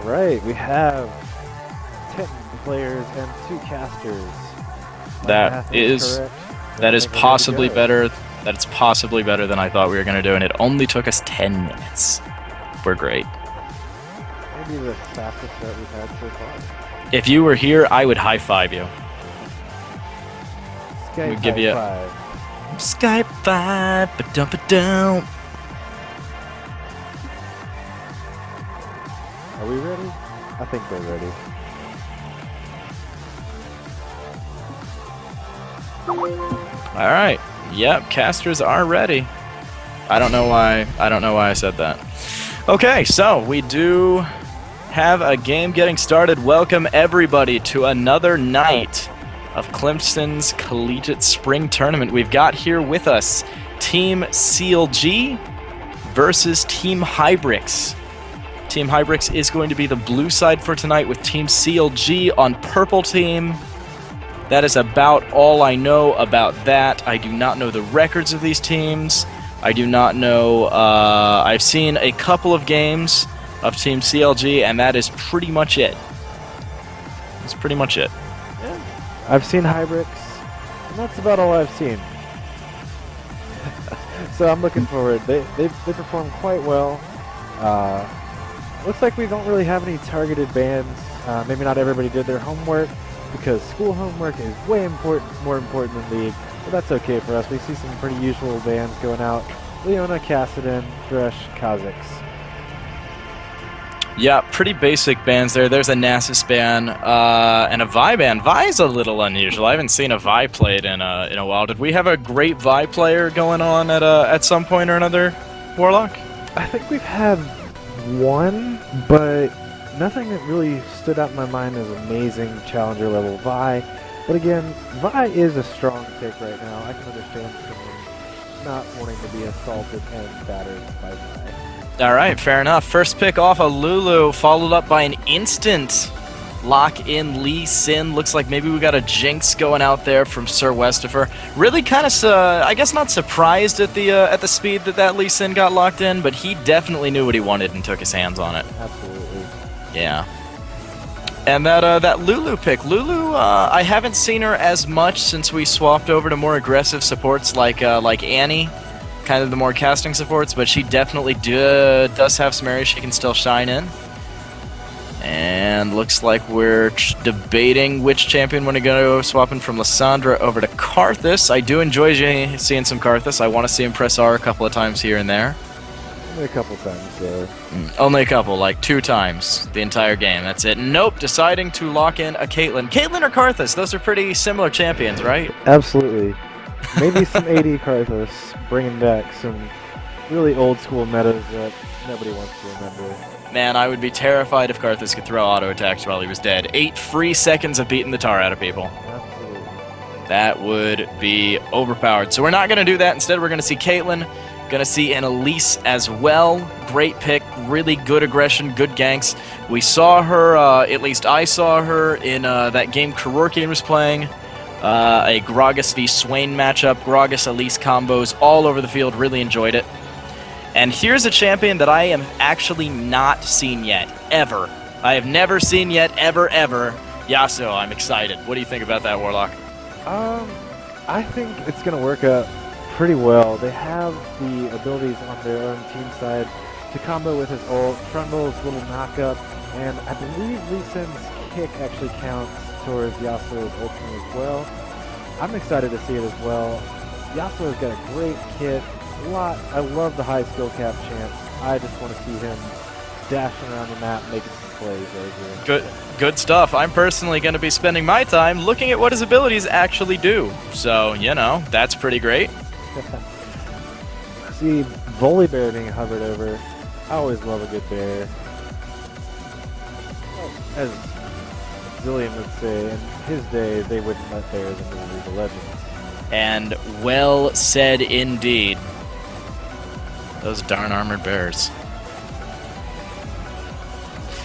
right, we have 10 players and 2 casters. My That math is correct. that is I think we're good to possibly go. better. That's possibly better than I thought we were going to do, and it only took us 10 minutes. We're great. Maybe the fastest that we've had so far. If you were here, I would high five you. Skype We'd give you high a- five. Skype five, but dump it down. Are we ready? I think we're ready. All right. Yep, casters are ready. I don't know why I said that. Okay, so we do have a game getting started. Welcome everybody to another night of Clemson's Collegiate Spring Tournament. We've got here with us Team CLG versus Team Hybrix. Team Hybrix is going to be the blue side for tonight with Team CLG on purple team. That is about all I know about that. I do not know the records of these teams. I do not know. I've seen a couple of games of Team CLG, and that is pretty much it. That's pretty much it. Yeah. I've seen Hybrix, and that's about all I've seen. So I'm looking forward. They perform quite well. Looks like we don't really have any targeted bans. Maybe not everybody did their homework, because school homework is way more important than league. But that's okay for us. We see some pretty usual bands going out. Leona, Kassadin, Thresh, Kha'Zix. Yeah, pretty basic bans there. There's a Nasus ban and a Vi ban. Vi's a little unusual. I haven't seen a Vi played in a while. Did we have a great Vi player going on at some point or another, Warlock? I think we've had one, but nothing that really stood out in my mind as amazing challenger level Vi. But again, Vi is a strong pick right now. I can understand someone not wanting to be assaulted and battered by Vi. All right, fair enough. First pick off a Lulu, followed up by an instant lock-in Lee Sin. Looks like maybe we got a Jinx going out there from Sir Westifer. Really kind of, I guess, not surprised at the speed that Lee Sin got locked in, but he definitely knew what he wanted and took his hands on it. Absolutely. Yeah. And that Lulu pick. Lulu, I haven't seen her as much since we swapped over to more aggressive supports like Annie, kind of the more casting supports, but she definitely does have some areas she can still shine in. And looks like we're debating which champion we're going to go, swapping from Lysandra over to Karthus. I do enjoy seeing some Karthus. I want to see him press R a couple of times here and there. Only a couple times, though. Only a couple, like 2 times the entire game. That's it. Nope, deciding to lock in a Caitlyn. Caitlyn or Karthus? Those are pretty similar champions, right? Absolutely. Maybe some AD Karthus, bringing back some really old school metas that nobody wants to remember. Man, I would be terrified if Karthus could throw auto attacks while he was dead. 8 free seconds of beating the tar out of people. Absolutely. That would be overpowered. So we're not going to do that. Instead, we're going to see Caitlyn. Going to see an Elise as well. Great pick. Really good aggression. Good ganks. We saw her, at least I saw her, in that game Kevorkian was playing. A Gragas v Swain matchup. Gragas Elise combos all over the field. Really enjoyed it. And here's a champion that I am actually not seen yet. Ever. I have never seen yet. Ever. Yasuo, I'm excited. What do you think about that, Warlock? I think it's going to work out pretty well. They have the abilities on their own team side to combo with his ult, Trundle's little knockup, and I believe Lee Sin's kick actually counts towards Yasuo's ultimate as well. I'm excited to see it as well. Yasuo's got a great kit. I love the high skill cap chance. I just want to see him dashing around the map, making some plays right here. Good stuff. I'm personally going to be spending my time looking at what his abilities actually do. So, you know, that's pretty great. See Volibear being hovered over. I always love a good bear. As Zillion would say, in his day, they wouldn't let bears into the League of Legends. And well said indeed. Those darn armored bears.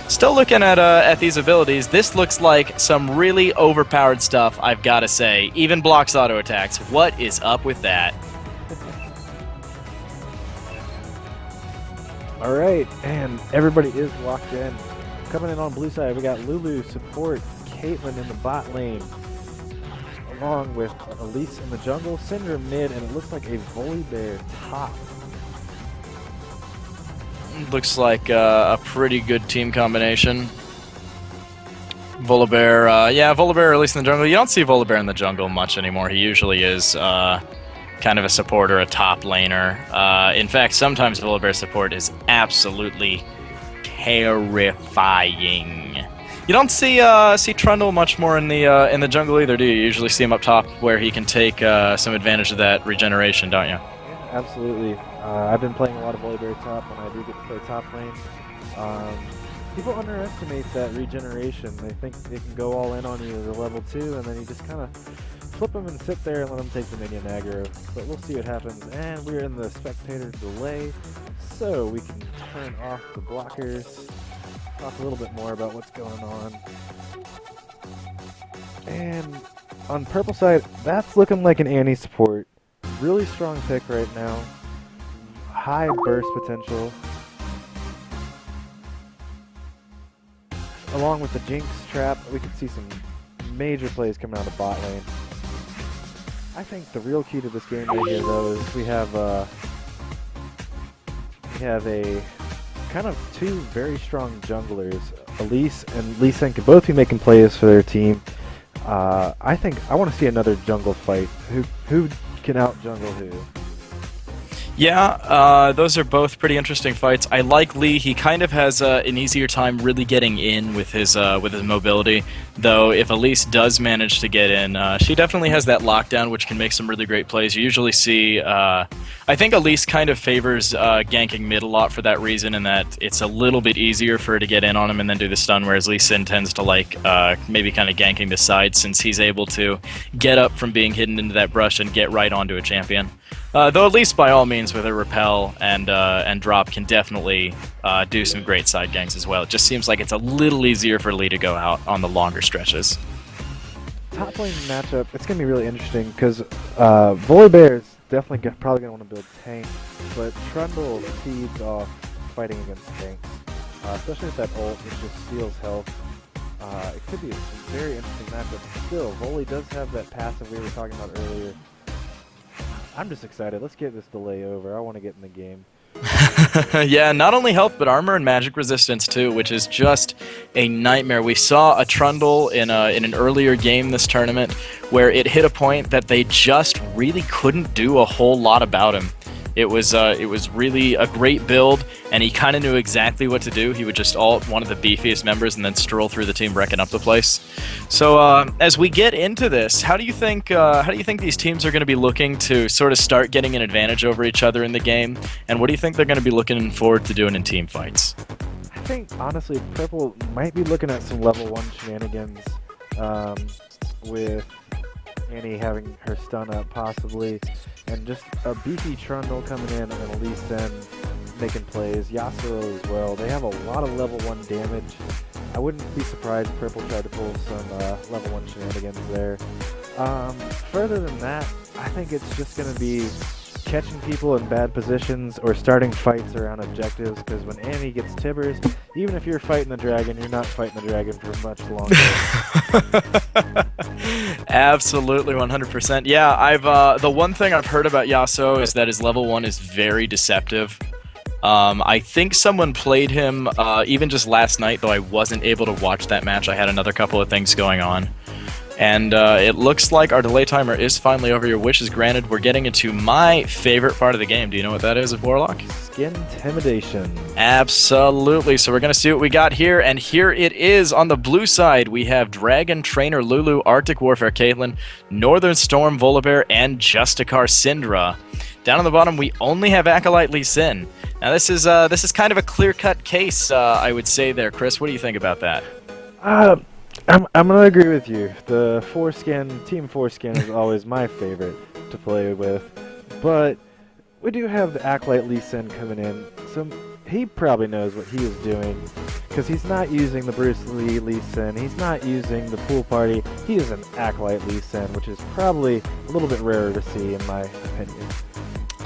Still looking at these abilities, this looks like some really overpowered stuff, I've got to say. Even blocks auto attacks. What is up with that? Alright, and everybody is locked in. Coming in on blue side, we got Lulu support Caitlyn in the bot lane, along with Elise in the jungle, Syndra mid, and it looks like a Volibear top. Looks like a pretty good team combination. Volibear, yeah, Volibear released in the jungle. You don't see Volibear in the jungle much anymore. He usually is kind of a supporter, a top laner. In fact, sometimes Volibear support is absolutely terrifying. You don't see Trundle much more in the jungle either, do you? You usually see him up top where he can take some advantage of that regeneration, don't you? Yeah, absolutely. I've been playing a lot of Volibear top when I do get to play top lane. People underestimate that regeneration. They think they can go all in on you at a level 2, and then you just kind of flip them and sit there and let them take the minion aggro. But we'll see what happens. And we're in the spectator delay, so we can turn off the blockers, talk a little bit more about what's going on. And on purple side, that's looking like an Annie support. Really strong pick right now. High burst potential. Along with the Jinx trap, we could see some major plays coming out of bot lane. I think the real key to this game right here, though, is we have a kind of two very strong junglers. Elise and Lee Sin can both be making plays for their team. I think I want to see another jungle fight. Who can out jungle who? Yeah, those are both pretty interesting fights. I like Lee. He kind of has an easier time really getting in with his mobility. Though if Elise does manage to get in, she definitely has that lockdown, which can make some really great plays. You usually see, I think Elise kind of favors ganking mid a lot for that reason, in that it's a little bit easier for her to get in on him and then do the stun, whereas Lee Sin tends to like maybe kind of ganking the side, since he's able to get up from being hidden into that brush and get right onto a champion. Though at least by all means with her repel and drop can definitely do some great side ganks as well. It just seems like it's a little easier for Lee to go out on the longer stretches. Top lane matchup, it's going to be really interesting because Volibear is definitely probably going to want to build tank, but Trundle feeds off fighting against tanks, especially with that ult which just steals health. It could be a very interesting matchup. Still, Voli does have that passive we were talking about earlier. I'm just excited. Let's get this delay over. I want to get in the game. Yeah, not only health, but armor and magic resistance too, which is just a nightmare. We saw a Trundle in an earlier game this tournament where it hit a point that they just really couldn't do a whole lot about him. It was really a great build, and he kind of knew exactly what to do. He would just ult one of the beefiest members and then stroll through the team, wrecking up the place. So as we get into this, how do you think these teams are going to be looking to sort of start getting an advantage over each other in the game? And what do you think they're going to be looking forward to doing in team fights? I think honestly, Purple might be looking at some level 1 shenanigans with Annie having her stun up possibly, and just a beefy Trundle coming in and Elise then making plays. Yasuo as well. They have a lot of level 1 damage. I wouldn't be surprised if Purple tried to pull some level 1 shenanigans there. Further than that, I think it's just going to be catching people in bad positions or starting fights around objectives, because when Annie gets Tibbers, even if you're fighting the dragon, you're not fighting the dragon for much longer. Absolutely, 100%. Yeah, I've the one thing I've heard about Yasuo is that his level 1 is very deceptive. I think someone played him even just last night, though I wasn't able to watch that match. I had another couple of things going on. And it looks like our delay timer is finally over. Your wish is granted. We're getting into my favorite part of the game. Do you know what that is, Warlock? Skin Intimidation. Absolutely. So we're going to see what we got here. And here it is on the blue side. We have Dragon Trainer Lulu, Arctic Warfare Caitlyn, Northern Storm Volibear, and Justicar Syndra. Down on the bottom, we only have Acolyte Lee Sin. Now this is kind of a clear-cut case, I would say there. Chris, what do you think about that? I'm gonna agree with you. The Team Foreskin is always my favorite to play with, but we do have the Acolyte Lee Sin coming in, so he probably knows what he is doing, because he's not using the Bruce Lee Sin, he's not using the Pool Party, he is an Acolyte Lee Sin, which is probably a little bit rarer to see in my opinion.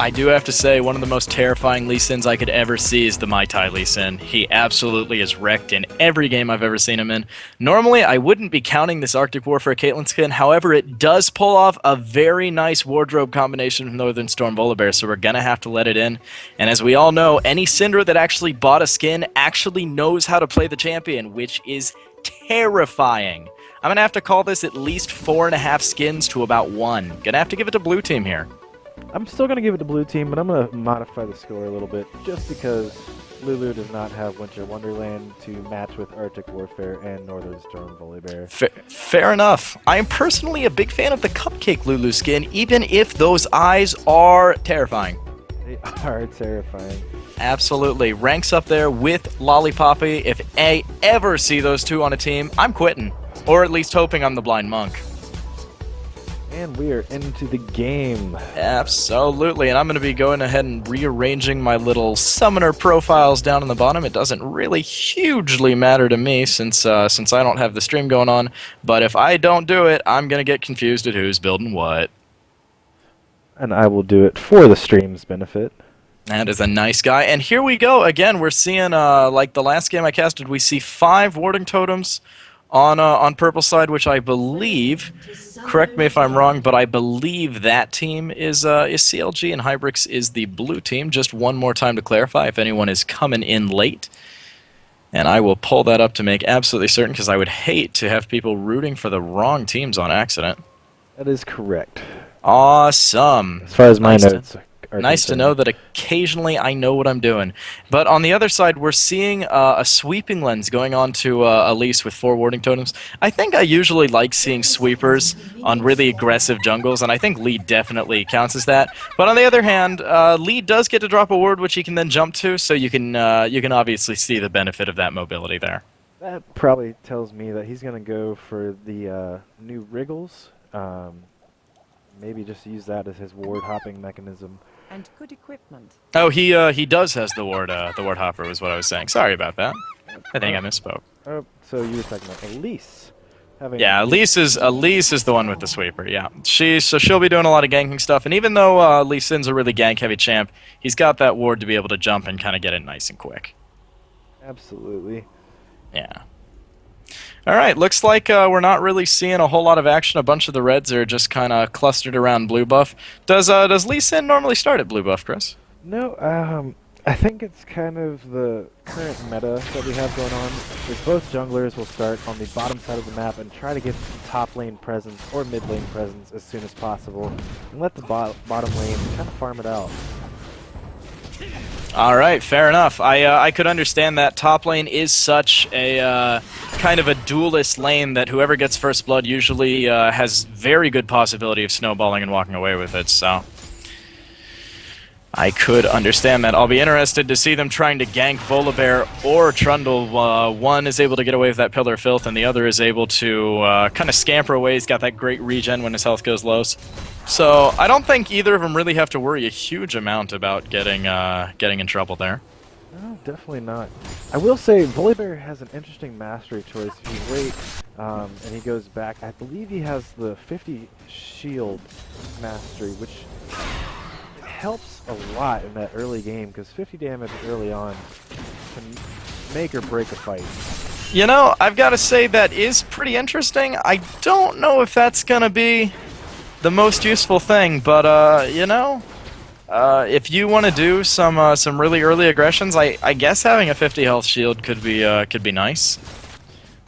I do have to say, one of the most terrifying Lee Sins I could ever see is the Mai Tai Lee Sin. He absolutely is wrecked in every game I've ever seen him in. Normally, I wouldn't be counting this Arctic Warfare Caitlyn skin, however, it does pull off a very nice wardrobe combination with Northern Storm Volibear, so we're gonna have to let it in. And as we all know, any Syndra that actually bought a skin actually knows how to play the champion, which is terrifying. I'm gonna have to call this at least 4.5 skins to about 1. Gonna have to give it to blue team here. I'm still going to give it to blue team, but I'm going to modify the score a little bit just because Lulu does not have Winter Wonderland to match with Arctic Warfare and Northern Storm Volibear. Fair enough. I am personally a big fan of the Cupcake Lulu skin, even if those eyes are terrifying. They are terrifying. Absolutely. Ranks up there with Lollipoppy. If I ever see those two on a team, I'm quitting. Or at least hoping I'm the blind monk. And we are into the game. Absolutely, and I'm going to be going ahead and rearranging my little summoner profiles down in the bottom. It doesn't really hugely matter to me since I don't have the stream going on, but if I don't do it, I'm going to get confused at who's building what. And I will do it for the stream's benefit. That is a nice guy, and here we go. Again, we're seeing, like the last game I casted, we see 5 warding totems on purple side, which I believe, correct me if I'm wrong, but I believe that team is CLG and Hybrix is the blue team. Just one more time to clarify if anyone is coming in late. And I will pull that up to make absolutely certain, because I would hate to have people rooting for the wrong teams on accident. That is correct. Awesome. As far as my notes are nice to know that occasionally I know what I'm doing. But on the other side, we're seeing a sweeping lens going on to Elise with 4 warding totems. I think I usually like seeing sweepers on really aggressive jungles, and I think Lee definitely counts as that. But on the other hand, Lee does get to drop a ward which he can then jump to, so you can obviously see the benefit of that mobility there. That probably tells me that he's going to go for the new Wriggles. Maybe just use that as his ward hopping mechanism. And good equipment. Oh, he does has the ward hopper was what I was saying. Sorry about that. I think I misspoke. Oh, so you were talking about Elise. Yeah, Elise is the one with the sweeper. Yeah, she'll be doing a lot of ganking stuff. And even though Lee Sin's a really gank heavy champ, he's got that ward to be able to jump and kind of get it nice and quick. Absolutely. Yeah. All right, looks like we're not really seeing a whole lot of action. A bunch of the reds are just kind of clustered around blue buff. Does Lee Sin normally start at blue buff, Chris? No, I think it's kind of the current meta that we have going on. Is both junglers will start on the bottom side of the map and try to get top lane presence or mid lane presence as soon as possible, and let the bottom lane kind of farm it out. All right, fair enough. I could understand that. Top lane is such a kind of a duelist lane that whoever gets first blood usually has very good possibility of snowballing and walking away with it, so I could understand that. I'll be interested to see them trying to gank Volibear or Trundle. One is able to get away with that Pillar of Filth, and the other is able to kind of scamper away. He's got that great regen when his health goes low. So I don't think either of them really have to worry a huge amount about getting in trouble there. No, definitely not. I will say Volibear has an interesting mastery choice. If you wait and he goes back, I believe he has the 50 shield mastery, which helps a lot in that early game, because 50 damage early on can make or break a fight. You know, I've got to say that is pretty interesting. I don't know if that's going to be the most useful thing, but you know, if you want to do some really early aggressions, I guess having a 50 health shield could be nice.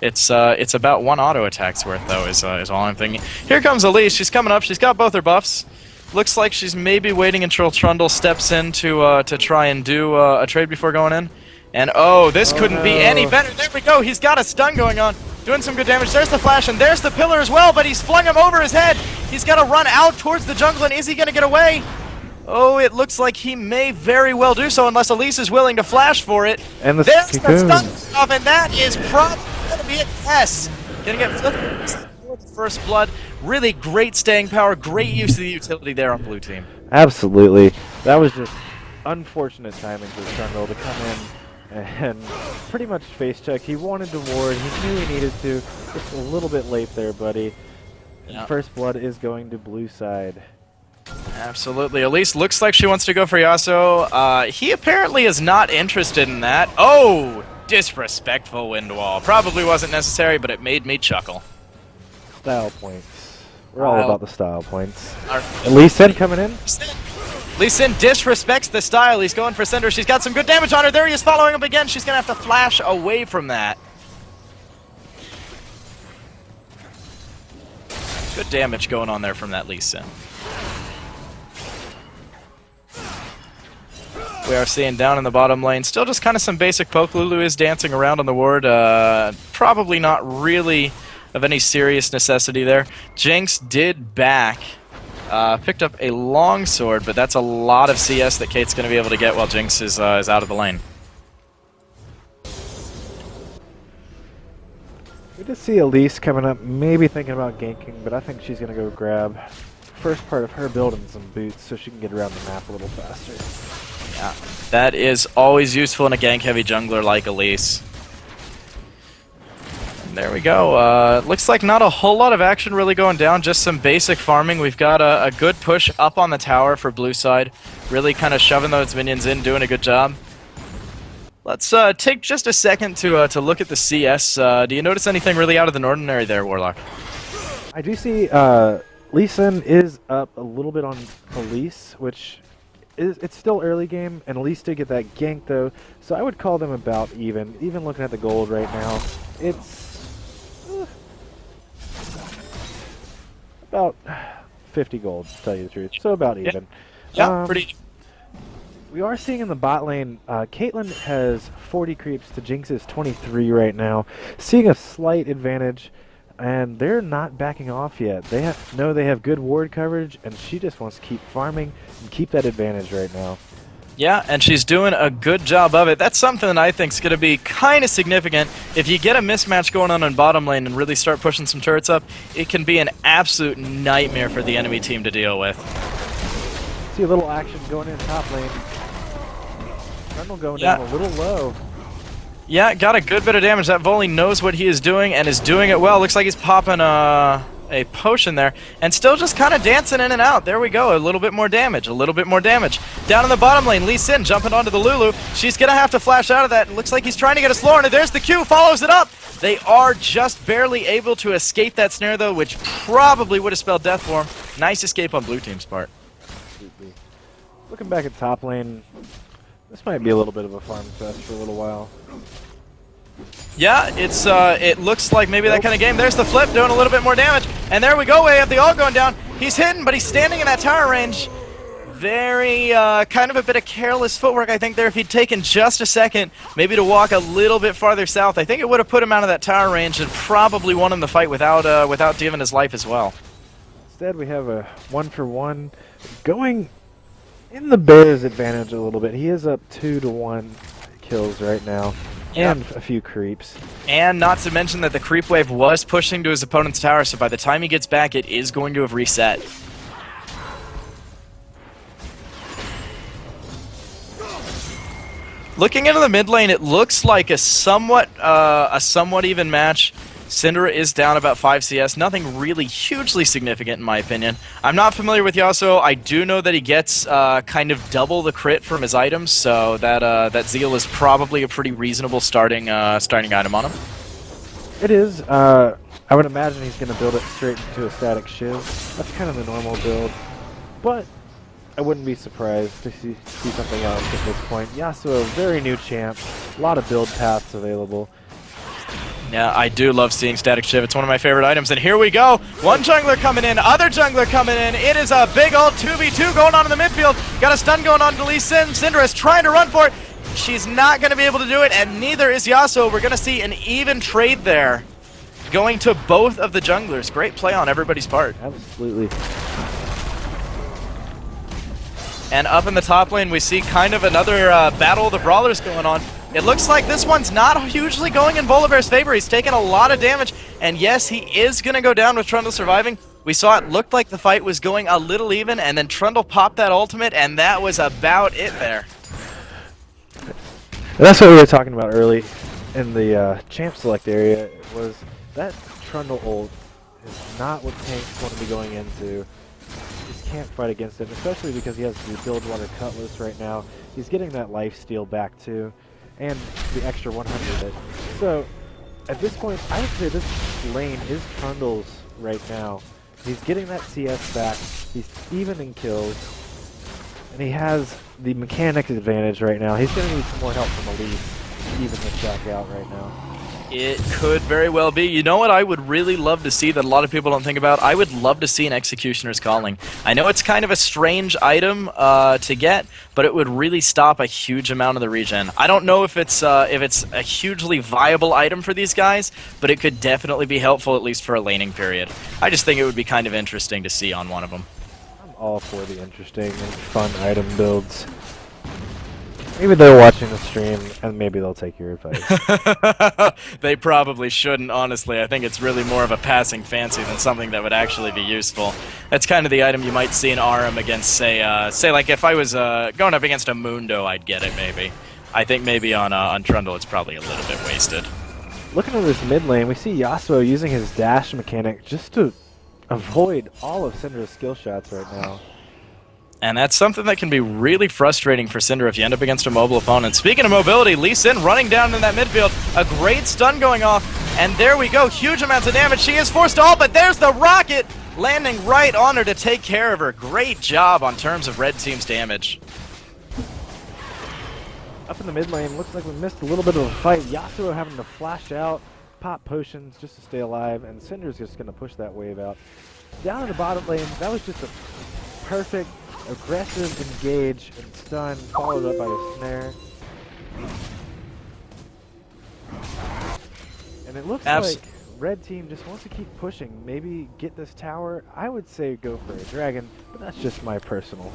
It's about 1 auto attack's worth though, is all I'm thinking. Here comes Elise. She's coming up. She's got both her buffs. Looks like she's maybe waiting until Trundle steps in to try and do a trade before going in. And oh, this couldn't be any better. There we go. He's got a stun going on. Doing some good damage. There's the flash, and there's the pillar as well, but he's flung him over his head. He's got to run out towards the jungle, and is he going to get away? Oh, it looks like he may very well do so, unless Elise is willing to flash for it. And there's the stun stuff, and that is probably going to be a yes. Going to get first blood. Really great staying power. Great use of the utility there on blue team. Absolutely. That was just unfortunate timing for Trundle to come in and pretty much face check. He wanted to ward. He knew he needed to. Just a little bit late there, buddy. Yeah. First blood is going to blue side. Absolutely. Elise looks like she wants to go for Yasuo. He apparently is not interested in that. Oh, disrespectful wind wall. Probably wasn't necessary, but it made me chuckle. Style points. We're all about the style points. Our Lee Sin coming in. Lee Sin disrespects the style. He's going for Cinder. She's got some good damage on her. There he is following up again. She's going to have to flash away from that. Good damage going on there from that Lee Sin. We are seeing down in the bottom lane, still just kind of some basic poke. Lulu is dancing around on the ward. Probably not really of any serious necessity there. Jinx did back. Picked up a long sword, but that's a lot of CS that Kate's going to be able to get while Jinx is out of the lane. We just see Elise coming up, maybe thinking about ganking, but I think she's going to go grab first part of her build and some boots so she can get around the map a little faster. Yeah, that is always useful in a gank-heavy jungler like Elise. And there we go. Looks like not a whole lot of action really going down, just some basic farming. We've got a good push up on the tower for blue side, really kind of shoving those minions in, doing a good job. Let's take just a second to look at the CS. Do you notice anything really out of the ordinary there, Warlock? I do see Lee Sin is up a little bit on Elise, which it's still early game, and Elise did get that gank though, so I would call them about even. Even looking at the gold right now, it's about 50 gold, to tell you the truth, so about even. Yeah, pretty. We are seeing in the bot lane, Caitlyn has 40 creeps to Jinx's 23 right now, seeing a slight advantage, and they're not backing off yet. They have good ward coverage, and she just wants to keep farming and keep that advantage right now. Yeah, and she's doing a good job of it. That's something that I think is going to be kind of significant. If you get a mismatch going on in bottom lane and really start pushing some turrets up, it can be an absolute nightmare for the enemy team to deal with. See a little action going in top lane. Trundle going down a little low. Yeah, got a good bit of damage. That Volley knows what he is doing and is doing it well. Looks like he's popping a potion there and still just kind of dancing in and out. There we go. A little bit more damage. A little bit more damage. Down in the bottom lane, Lee Sin jumping onto the Lulu. She's going to have to flash out of that. It looks like he's trying to get a slow on her. There's the Q. Follows it up. They are just barely able to escape that snare, though, which probably would have spelled death for him. Nice escape on blue team's part. Absolutely. Looking back at top lane, this might be a little bit of a farm fest for a little while. Yeah, it's it looks like maybe that kind of game. There's the flip, doing a little bit more damage. And there we go, we have the ult going down. He's hidden, but he's standing in that tower range. Very, kind of a bit of careless footwork, I think, there. If he'd taken just a second, maybe to walk a little bit farther south, I think it would have put him out of that tower range and probably won him the fight without giving his life as well. Instead, we have a 1-for-1 going in the Bears' advantage a little bit. He is up 2-1 kills right now. And a few creeps. And not to mention that the creep wave was pushing to his opponent's tower, so by the time he gets back, it is going to have reset. Looking into the mid lane, it looks like a somewhat even match. Syndra is down about 5 CS. Nothing really hugely significant in my opinion. I'm not familiar with Yasuo. I do know that he gets kind of double the crit from his items, so that Zeal is probably a pretty reasonable starting item on him. It is. I would imagine he's going to build it straight into a static shiv. That's kind of the normal build. But I wouldn't be surprised to see something else at this point. Yasuo, very new champ. A lot of build paths available. Yeah, I do love seeing Static Shiv. It's one of my favorite items. And here we go. One jungler coming in, other jungler coming in. It is a big old 2v2 going on in the midfield. Got a stun going on to Lee Sin. Syndra is trying to run for it. She's not going to be able to do it, and neither is Yasuo. We're going to see an even trade there going to both of the junglers. Great play on everybody's part. Absolutely. And up in the top lane, we see kind of another battle of the brawlers going on. It looks like this one's not hugely going in Volibear's favor. He's taken a lot of damage, and yes, he is going to go down with Trundle surviving. We saw it looked like the fight was going a little even, and then Trundle popped that ultimate, and that was about it there. That's what we were talking about early in the champ select area, was that Trundle ult is not what tanks want to be going into. just can't fight against it, especially because he has the Build Water Cutlass right now. He's getting that life steal back too, and the extra 100. So at this point, I would say this lane is Trundle's right now. He's getting that CS back, he's even in kills, and he has the mechanic advantage right now. He's going to need some more help from Elise to even this back out right now. It could very well be. You know what I would really love to see that a lot of people don't think about? I would love to see an Executioner's Calling. I know it's kind of a strange item to get, but it would really stop a huge amount of the regen. I don't know if it's a hugely viable item for these guys, but it could definitely be helpful, at least for a laning period. I just think it would be kind of interesting to see on one of them. I'm all for the interesting and fun item builds. Maybe they're watching the stream, and maybe they'll take your advice. They probably shouldn't, honestly. I think it's really more of a passing fancy than something that would actually be useful. That's kind of the item you might see in Aram against, say like if I was going up against a Mundo, I'd get it, maybe. I think maybe on Trundle it's probably a little bit wasted. Looking at this mid lane, we see Yasuo using his dash mechanic just to avoid all of Syndra's skill shots right now. And that's something that can be really frustrating for Syndra if you end up against a mobile opponent. Speaking of mobility, Lee Sin running down in that midfield. A great stun going off. And there we go. Huge amounts of damage. She is forced to ult, but there's the rocket landing right on her to take care of her. Great job on terms of red team's damage. Up in the mid lane, looks like we missed a little bit of a fight. Yasuo having to flash out, pop potions just to stay alive, and Syndra's just going to push that wave out. Down in the bottom lane, that was just a perfect aggressive engage and stun, followed up by a snare. And it looks like red team just wants to keep pushing, maybe get this tower. I would say go for a dragon, but that's just my personal.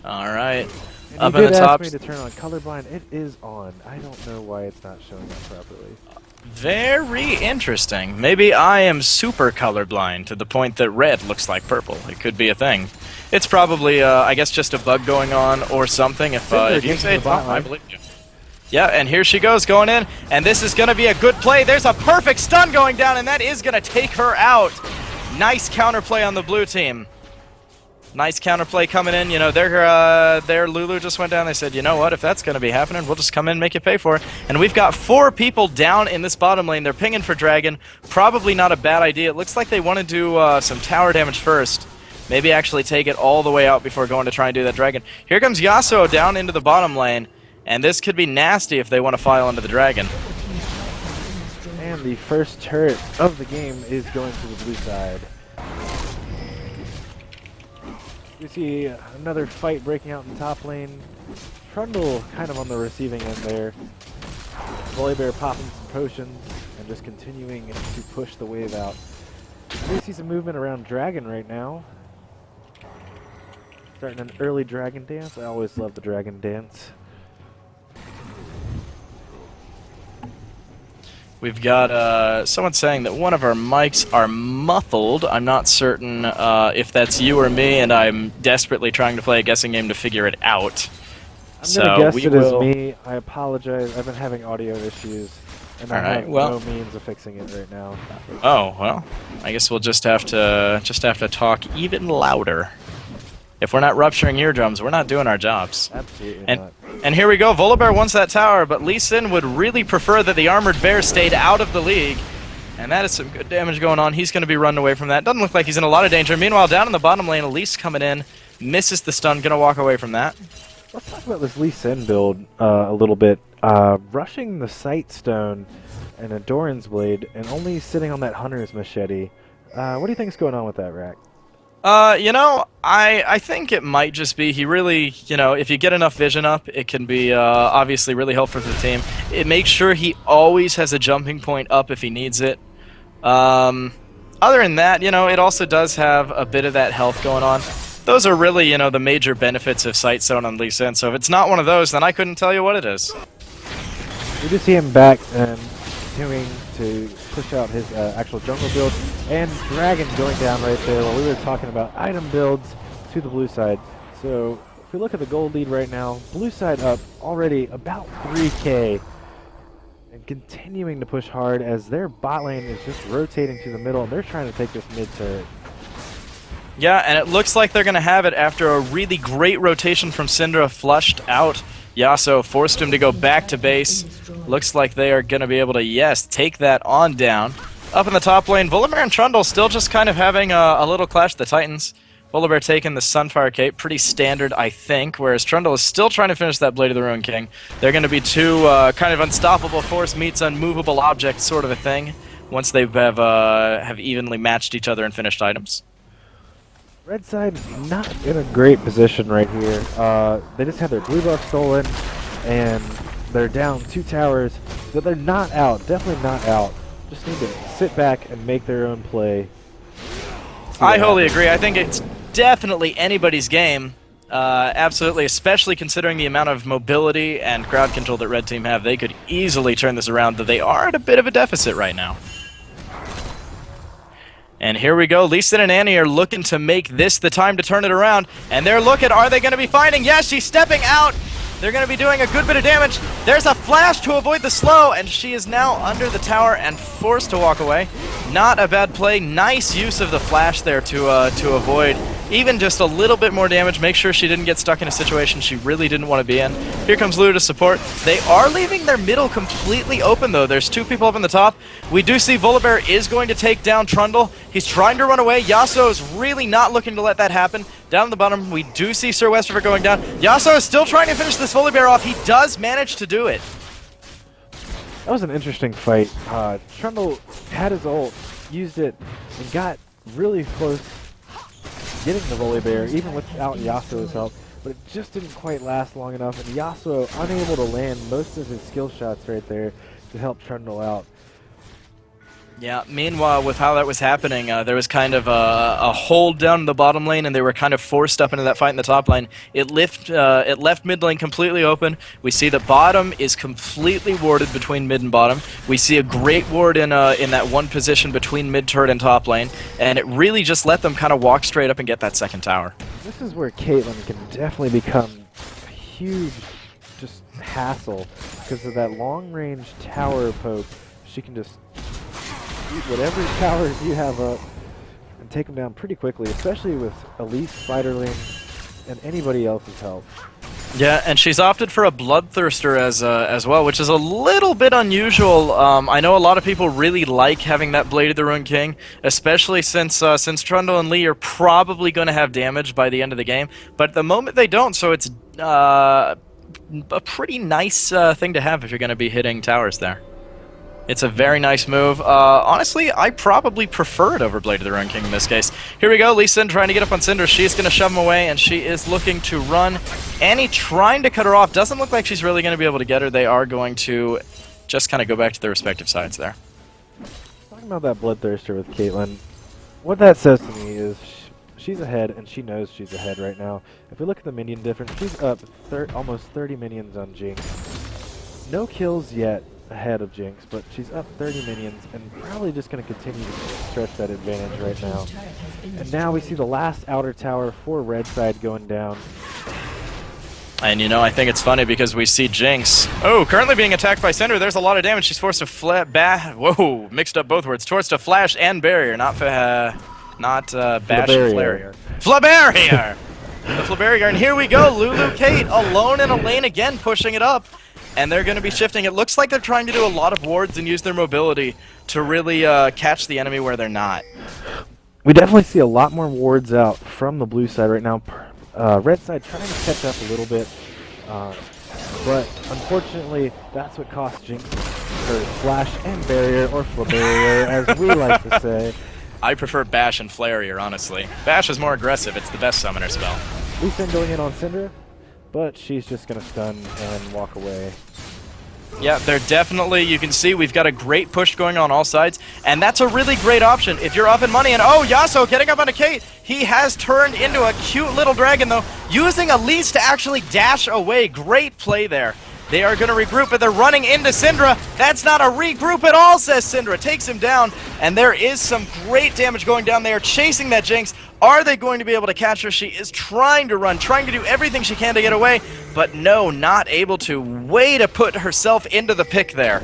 Alright. And Up you in did the top. ask me to turn on colorblind. It is on. I don't know why it's not showing up properly. Very interesting. Maybe I am super colorblind to the point that red looks like purple. It could be a thing. It's probably, I guess, just a bug going on or something. If you say it, I believe you. Yeah, and here she goes going in, and this is going to be a good play. There's a perfect stun going down, and that is going to take her out. Nice counterplay on the blue team. Nice counterplay coming in. You know, their Lulu just went down. They said, you know what, if that's going to be happening, we'll just come in and make you pay for it. And we've got 4 people down in this bottom lane. They're pinging for Dragon. Probably not a bad idea. It looks like they want to do some tower damage first. Maybe actually take it all the way out before going to try and do that Dragon. Here comes Yasuo down into the bottom lane. And this could be nasty if they want to file into the Dragon. And the first turret of the game is going to the blue side. We see another fight breaking out in the top lane. Trundle kind of on the receiving end there. Volibear popping some potions and just continuing to push the wave out. We see some movement around Dragon right now. Starting an early Dragon dance. I always love the Dragon dance. We've got someone saying that one of our mics are muffled. I'm not certain if that's you or me, and I'm desperately trying to play a guessing game to figure it out. I'm going to guess it is me. I apologize. I've been having audio issues, and I have no means of fixing it right now. Oh, well, I guess we'll just have to talk even louder. If we're not rupturing eardrums, we're not doing our jobs. Absolutely not. And here we go. Volibear wants that tower, but Lee Sin would really prefer that the Armored Bear stayed out of the league. And that is some good damage going on. He's going to be running away from that. Doesn't look like he's in a lot of danger. Meanwhile, down in the bottom lane, Elise coming in. Misses the stun. Going to walk away from that. Let's talk about this Lee Sin build a little bit. Rushing the Sight Stone and a Doran's Blade and only sitting on that Hunter's Machete. What do you think is going on with that, Rack? You know, I think it might just be he really, you know, if you get enough vision up, it can be obviously really helpful for the team. It makes sure he always has a jumping point up if he needs it. Other than that, you know, it also does have a bit of that health going on. Those are really, you know, the major benefits of Sight Stone on Lee Sin. So if it's not one of those, then I couldn't tell you what it is. We just see him back and continuing to push out his actual jungle build, and Dragon going down right there while we were talking about item builds to the blue side. So if we look at the gold lead right now, blue side up already about 3K. And continuing to push hard as their bot lane is just rotating to the middle, and they're trying to take this mid turret. Yeah, and it looks like they're going to have it after a really great rotation from Syndra flushed out. Yasuo forced him to go back to base. Looks like they are going to be able to, yes, take that on down. Up in the top lane, Volibear and Trundle still just kind of having a little clash of the Titans. Volibear taking the Sunfire Cape, pretty standard, I think, whereas Trundle is still trying to finish that Blade of the Ruined King. They're going to be two kind of unstoppable force meets unmovable object sort of a thing once they have evenly matched each other and finished items. Red side not in a great position right here. They just had their blue buff stolen, and they're down 2 towers, but they're not out. Definitely not out. Just need to sit back and make their own play. I wholly agree. I think it's definitely anybody's game. Absolutely, especially considering the amount of mobility and crowd control that Red Team have. They could easily turn this around, though they are at a bit of a deficit right now. And here we go. Lee Sin and Annie are looking to make this the time to turn it around. And they're looking, are they going to be fighting? Yes, she's stepping out. They're going to be doing a good bit of damage. There's a flash to avoid the slow, and she is now under the tower and forced to walk away. Not a bad play. Nice use of the flash there to avoid even just a little bit more damage. Make sure she didn't get stuck in a situation she really didn't want to be in. Here comes Lulu to support. They are leaving their middle completely open, though. There's 2 people up in the top. We do see Volibear is going to take down Trundle. He's trying to run away. Yasuo is really not looking to let that happen. Down at the bottom, we do see Sir Westerfer going down. Yasuo is still trying to finish this Volibear off. He does manage to do it. That was an interesting fight. Trundle had his ult, used it, and got really close getting the Volibear, even without Yasuo's help, but it just didn't quite last long enough, and Yasuo unable to land most of his skill shots right there to help Trundle out. Yeah, meanwhile, with how that was happening, there was kind of a hold down in the bottom lane, and they were kind of forced up into that fight in the top lane. It left mid lane completely open. We see that bottom is completely warded between mid and bottom. We see a great ward in that one position between mid turret and top lane, and it really just let them kind of walk straight up and get that second tower. This is where Caitlyn can definitely become a huge just hassle because of that long-range tower poke. She can just eat whatever towers you have up and take them down pretty quickly, especially with Elise, Spiderling, and anybody else's help. Yeah, and she's opted for a Bloodthirster as well, which is a little bit unusual. I know a lot of people really like having that Blade of the Ruined King, especially since Trundle and Lee are probably going to have damage by the end of the game. But at the moment they don't, so it's a pretty nice thing to have if you're going to be hitting towers there. It's a very nice move. Honestly, I probably prefer it over Blade of the Ruined King in this case. Here we go, Lee Sin trying to get up on Cinder. She's going to shove him away, and she is looking to run. Annie trying to cut her off. Doesn't look like she's really going to be able to get her. They are going to just kind of go back to their respective sides there. Talking about that Bloodthirster with Caitlyn, what that says to me is she's ahead, and she knows she's ahead right now. If we look at the minion difference, she's up almost 30 minions on Jinx. No kills yet ahead of Jinx, but she's up 30 minions and probably just going to continue to stretch that advantage right now. And now we see the last outer tower for red side going down. And you know, I think it's funny because we see Jinx, currently being attacked by Cinder. There's a lot of damage. She's forced to mixed up both words. Forced to flash and barrier, not bash and flare. Flabarrier! The Flabarrier, and here we go, Lulu Kate alone in a lane again, pushing it up. And they're going to be shifting. It looks like they're trying to do a lot of wards and use their mobility to really catch the enemy where they're not. We definitely see a lot more wards out from the blue side right now. Red side trying to catch up a little bit. But unfortunately, that's what cost Jinx her flash and barrier, or Flabarrier, as we like to say. I prefer bash and flarier, honestly. Bash is more aggressive. It's the best summoner spell. Lee Sin going in on Syndra, but she's just going to stun and walk away. Yeah, they're definitely, you can see we've got a great push going on all sides, and that's a really great option if you're up in money. And Yasuo getting up onto Kate. He has turned into a cute little dragon, though, using Elise to actually dash away. Great play there. They are going to regroup, but they're running into Syndra. That's not a regroup at all, says Syndra. Takes him down, and there is some great damage going down. They are chasing that Jinx. Are they going to be able to catch her? She is trying to run, trying to do everything she can to get away, but no, not able to. Way to put herself into the pick there.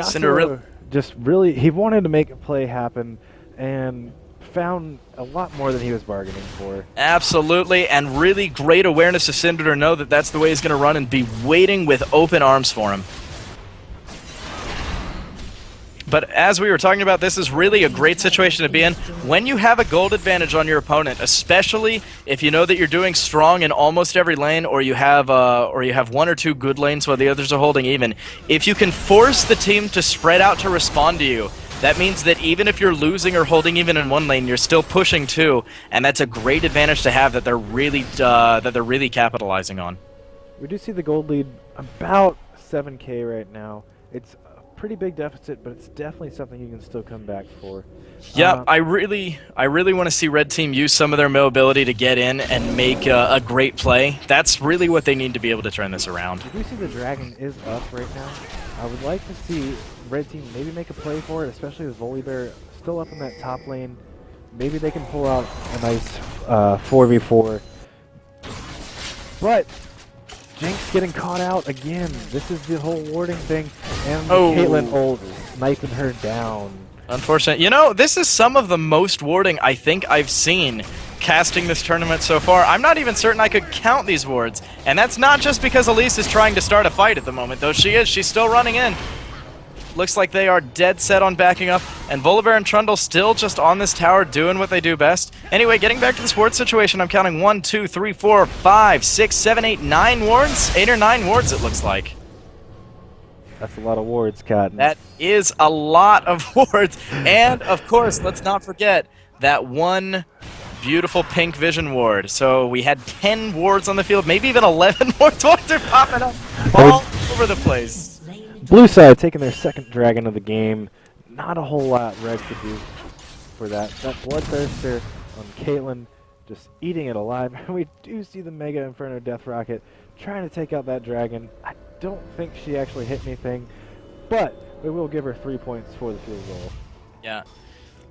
Cinderella. just really, he wanted to make a play happen and found a lot more than he was bargaining for. Absolutely, and really great awareness of Cinder to know that that's the way he's going to run and be waiting with open arms for him. But as we were talking about, this is really a great situation to be in. When you have a gold advantage on your opponent, especially if you know that you're doing strong in almost every lane, or you have one or two good lanes while the others are holding even, if you can force the team to spread out to respond to you, that means that even if you're losing or holding even in one lane, you're still pushing two, and that's a great advantage to have that they're really capitalizing on. We do see the gold lead about 7K right now. It's pretty big deficit, but it's definitely something you can still come back for. Yeah, I really want to see Red Team use some of their mobility to get in and make a great play. That's really what they need to be able to turn this around. You do see the Dragon is up right now. I would like to see Red Team maybe make a play for it, especially with Volibear still up in that top lane. Maybe they can pull out a nice 4v4. But Jinx getting caught out again. This is the whole warding thing. And Caitlyn ult sniping her down. Unfortunate. You know, this is some of the most warding I think I've seen casting this tournament so far. I'm not even certain I could count these wards. And that's not just because Elise is trying to start a fight at the moment, though she is. She's still running in. Looks like they are dead set on backing up, and Volibear and Trundle still just on this tower doing what they do best. Anyway, getting back to this ward situation, I'm counting 1, 2, 3, 4, 5, 6, 7, 8, 9 wards? 8 or 9 wards, it looks like. That's a lot of wards, Cotton. That is a lot of wards. And, of course, let's not forget that one beautiful pink vision ward. So we had 10 wards on the field, maybe even 11 more wards are popping up all over the place. Blue side taking their second dragon of the game. Not a whole lot Red could do for that. That Bloodthirster on Caitlyn just eating it alive. We do see the Mega Inferno Death Rocket trying to take out that dragon. I don't think she actually hit anything, but we will give her 3 points for the field goal. Yeah.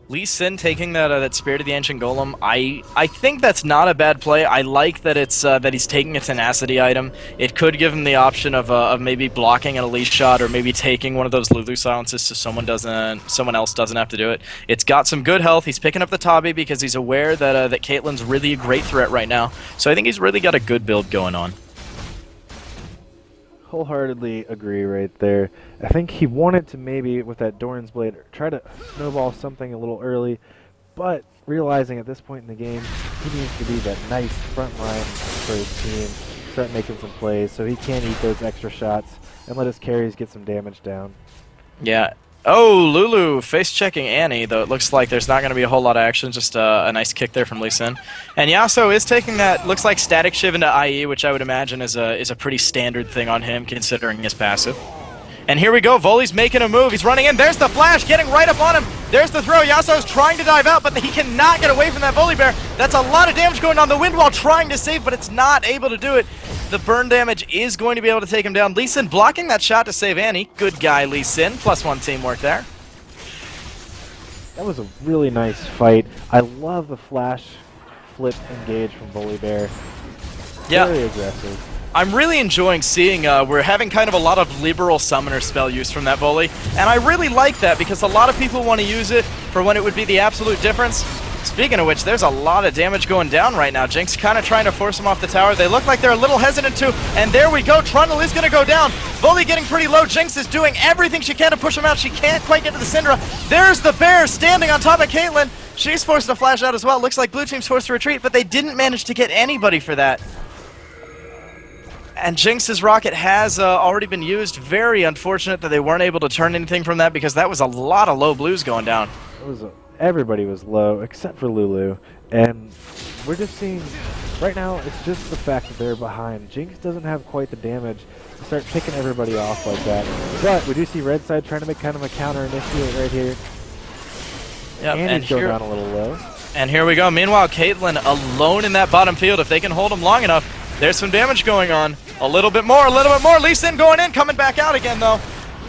Lee Sin taking that Spirit of the Ancient Golem, I think that's not a bad play. I like that it's that he's taking a tenacity item. It could give him the option of maybe blocking an Elise shot or maybe taking one of those Lulu silences so someone else doesn't have to do it. It's got some good health. He's picking up the Tabi because he's aware that that Caitlyn's really a great threat right now. So I think he's really got a good build going on. Wholeheartedly agree right there. I think he wanted to maybe, with that Doran's Blade, try to snowball something a little early, but realizing at this point in the game, he needs to be that nice front line for his team, start making some plays so he can eat those extra shots and let his carries get some damage down. Yeah. Oh, Lulu face-checking Annie, though it looks like there's not going to be a whole lot of action, just a nice kick there from Lee Sin. And Yasuo is taking that, looks like Static Shiv into IE, which I would imagine is a pretty standard thing on him, considering his passive. And here we go, Voli's making a move, he's running in, there's the flash, getting right up on him, there's the throw, Yasuo's trying to dive out, but he cannot get away from that Volibear. That's a lot of damage going on the wind wall, trying to save, but it's not able to do it. The burn damage is going to be able to take him down. Lee Sin blocking that shot to save Annie. Good guy, Lee Sin. +1 teamwork there. That was a really nice fight. I love the flash flip engage from Volibear. Yeah. Very aggressive. I'm really enjoying seeing we're having kind of a lot of liberal summoner spell use from that Voli, and I really like that because a lot of people want to use it for when it would be the absolute difference. Speaking of which, there's a lot of damage going down right now. Jinx kind of trying to force him off the tower. They look like they're a little hesitant to, and there we go. Trundle is going to go down. Voli getting pretty low. Jinx is doing everything she can to push him out. She can't quite get to the Syndra. There's the bear standing on top of Caitlyn. She's forced to flash out as well. Looks like blue team's forced to retreat, but they didn't manage to get anybody for that. And Jinx's rocket has already been used. Very unfortunate that they weren't able to turn anything from that because that was a lot of low blues going down. Everybody was low except for Lulu, and we're just seeing right now it's just the fact that they're behind. Jinx doesn't have quite the damage to start picking everybody off like that, but we do see red side trying to make kind of a counter initiate right here. Yep, and he's going down a little low. And here we go. Meanwhile, Caitlyn alone in that bottom field. If they can hold him long enough, there's some damage going on. A little bit more, Lee Sin going in, coming back out again though.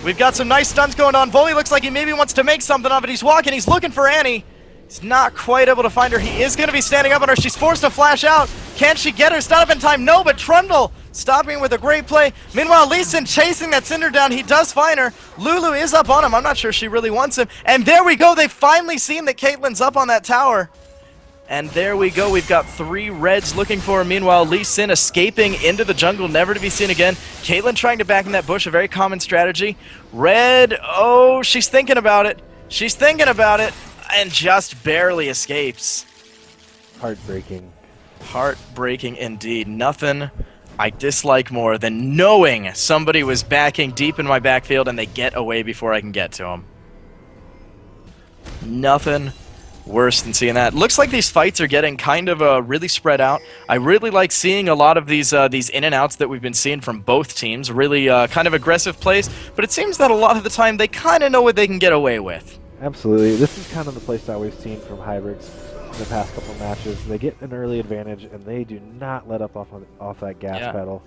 We've got some nice stuns going on. Voli looks like he maybe wants to make something of it. He's walking, he's looking for Annie. He's not quite able to find her. He is going to be standing up on her. She's forced to flash out. Can she get her? Stun up in time? No, but Trundle stopping with a great play. Meanwhile, Lee Sin chasing that Cinder down. He does find her. Lulu is up on him. I'm not sure she really wants him. And there we go. They finally seen that Caitlyn's up on that tower. And there we go. We've got 3 reds looking for him. Meanwhile, Lee Sin escaping into the jungle, never to be seen again. Caitlyn trying to back in that bush, a very common strategy. Red, oh, she's thinking about it. She's thinking about it, and just barely escapes. Heartbreaking. Heartbreaking indeed. Nothing I dislike more than knowing somebody was backing deep in my backfield and they get away before I can get to them. Nothing worse than seeing that. Looks like these fights are getting kind of really spread out. I really like seeing a lot of these in and outs that we've been seeing from both teams. Really kind of aggressive plays, but it seems that a lot of the time they kind of know what they can get away with. Absolutely. This is kind of the play style we've seen from hybrids in the past couple of matches. They get an early advantage and they do not let up off that gas pedal.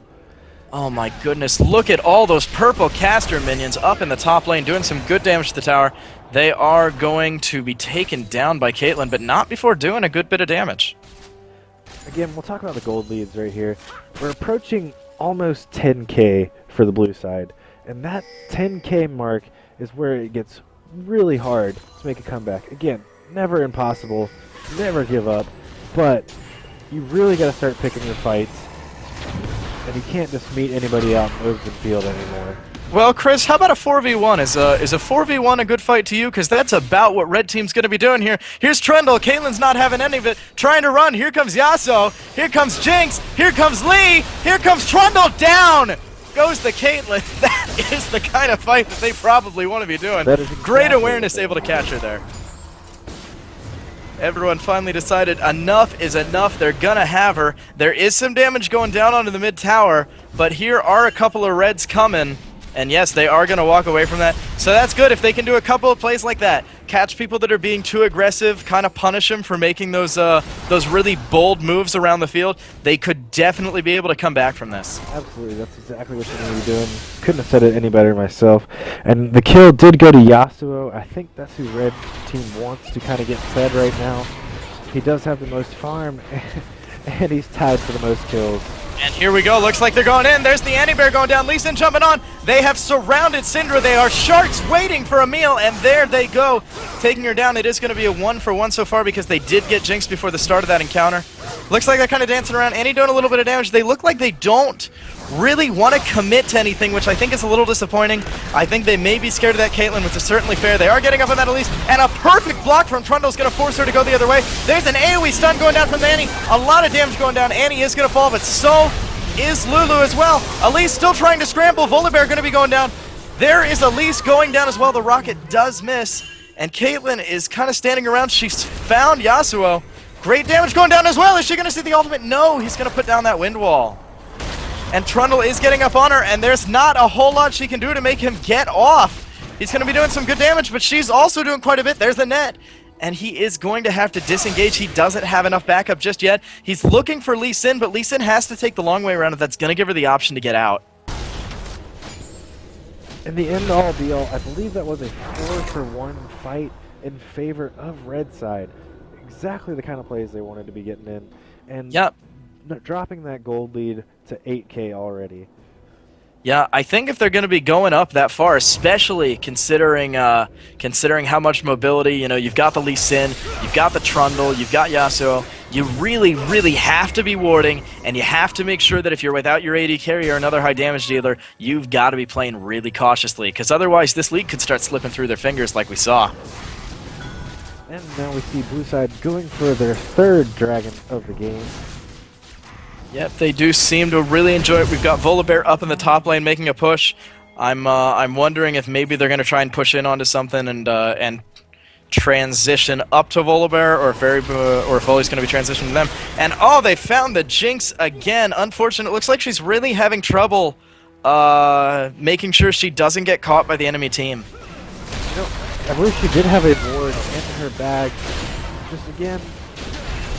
Oh my goodness, look at all those purple caster minions up in the top lane doing some good damage to the tower. They are going to be taken down by Caitlyn, but not before doing a good bit of damage. Again, we'll talk about the gold leads right here. We're approaching almost 10k for the blue side, and that 10k mark is where it gets really hard to make a comeback. Again, never impossible, never give up, but you really got to start picking your fights, and you can't just meet anybody out in open field anymore. Well, Chris, how about a 4v1? Is a 4v1 a good fight to you? Because that's about what red team's going to be doing here. Here's Trundle. Caitlyn's not having any of it. Trying to run. Here comes Yasuo. Here comes Jinx. Here comes Lee. Here comes Trundle. Down goes the Caitlyn. That is the kind of fight that they probably want to be doing. That is exactly great awareness, able to catch her there. Everyone finally decided enough is enough. They're gonna have her. There is some damage going down onto the mid tower, but here are a couple of reds coming. And yes, they are going to walk away from that. So that's good if they can do a couple of plays like that. Catch people that are being too aggressive, kind of punish them for making those really bold moves around the field. They could definitely be able to come back from this. Absolutely, that's exactly what you need to be doing. Couldn't have said it any better myself. And the kill did go to Yasuo. I think that's who red team wants to kind of get fed right now. He does have the most farm, and he's tied for the most kills. And here we go. Looks like they're going in. There's the anti-bear going down. Lee Sin jumping on. They have surrounded Syndra. They are sharks waiting for a meal, and there they go, taking her down. It is going to be a 1-for-1 so far because they did get Jinx before the start of that encounter. Looks like they're kind of dancing around. Annie doing a little bit of damage. They look like they don't really want to commit to anything, which I think is a little disappointing. I think they may be scared of that Caitlyn, which is certainly fair. They are getting up on that Elise, and a perfect block from Trundle is going to force her to go the other way. There's an AoE stun going down from Annie. A lot of damage going down. Annie is going to fall, but so is Lulu as well. Elise still trying to scramble. Volibear going to be going down. There is Elise going down as well. The rocket does miss, and Caitlyn is kind of standing around. She's found Yasuo. Great damage going down as well. Is she going to see the ultimate? No, he's going to put down that wind wall. And Trundle is getting up on her, and there's not a whole lot she can do to make him get off. He's going to be doing some good damage, but she's also doing quite a bit. There's the net. And he is going to have to disengage. He doesn't have enough backup just yet. He's looking for Lee Sin, but Lee Sin has to take the long way around if that's going to give her the option to get out. In the end all be all, I believe that was a 4-for-1 fight in favor of red side. Exactly the kind of plays they wanted to be getting in. And yep. Dropping that gold lead to 8k already. Yeah, I think if they're going to be going up that far, especially considering how much mobility, you know, you've got the Lee Sin, you've got the Trundle, you've got Yasuo, you really, really have to be warding, and you have to make sure that if you're without your AD carry or another high damage dealer, you've got to be playing really cautiously, because otherwise this league could start slipping through their fingers like we saw. And now we see blue side going for their third dragon of the game. Yep, they do seem to really enjoy it. We've got Volibear up in the top lane making a push. I'm wondering if maybe they're going to try and push in onto something and transition up to Volibear, or if Voli's going to be transitioning to them. And oh, they found the Jinx again. Unfortunate. It looks like she's really having trouble making sure she doesn't get caught by the enemy team. You know, I believe she did have a ward in her bag. Just again,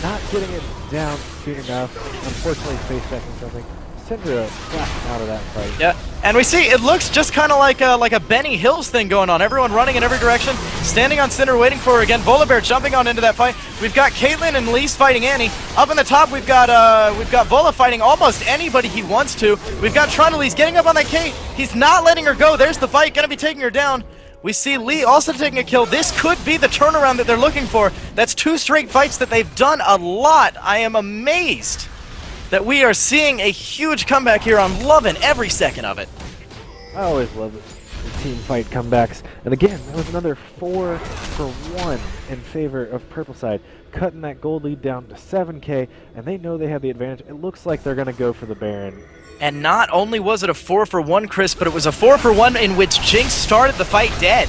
not getting it down soon enough. Unfortunately, face checking something. Syndra flashed out of that fight. Yeah, And we see it looks just kind of like a Benny Hills thing going on. Everyone running in every direction, standing on Cinder, waiting for her again. Volibear jumping on into that fight. We've got Caitlyn and Lise fighting Annie. Up in the top, we've got Vola fighting almost anybody he wants to. We've got Trundle. He's getting up on that Kate. He's not letting her go. There's the fight. Gonna be taking her down. We see Lee also taking a kill. This could be the turnaround that they're looking for. That's 2 straight fights that they've done a lot. I am amazed that we are seeing a huge comeback here. I'm loving every second of it. I always love it. The team fight comebacks. And again, that was another 4 for 1 in favor of Purple Side, cutting that gold lead down to 7K, and they know they have the advantage. It looks like they're going to go for the Baron. And not only was it a 4 for 1, Chris, but it was a 4 for 1 in which Jinx started the fight dead.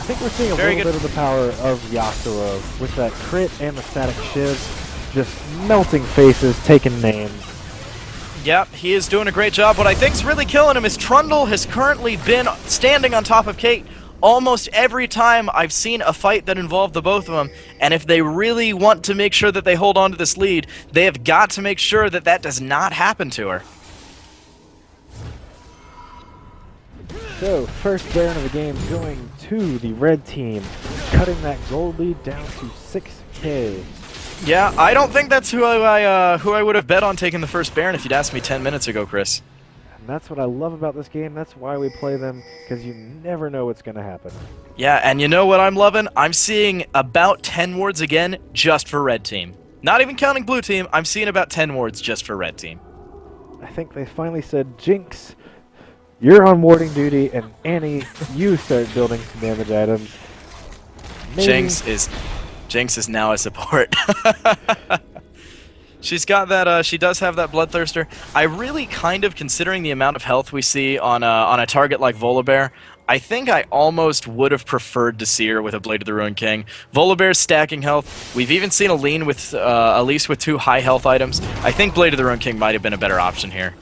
I think we're seeing a little bit of the power of Yasuo with that crit and the static shiv. Just melting faces, taking names. Yep, he is doing a great job. What I think's really killing him is Trundle has currently been standing on top of Kate almost every time I've seen a fight that involved the both of them. And if they really want to make sure that they hold on to this lead, they have got to make sure that that does not happen to her. So, first Baron of the game going to the red team, cutting that gold lead down to 6K. Yeah, I don't think that's who I would have bet on taking the first Baron if you'd asked me 10 minutes ago, Chris. And that's what I love about this game. That's why we play them, because you never know what's going to happen. Yeah, and you know what I'm loving? I'm seeing about 10 wards again just for red team. Not even counting blue team, I'm seeing about 10 wards just for red team. I think they finally said, Jinx, you're on warding duty, and Annie, you start building some damage items. Maybe Jinx is now a support. She's got that. She does have that Bloodthirster. I really kind of, considering the amount of health we see on a target like Volibear, I think I almost would have preferred to see her with a Blade of the Ruined King. Volibear's stacking health. We've even seen Aline with Elise with 2 high health items. I think Blade of the Ruined King might have been a better option here.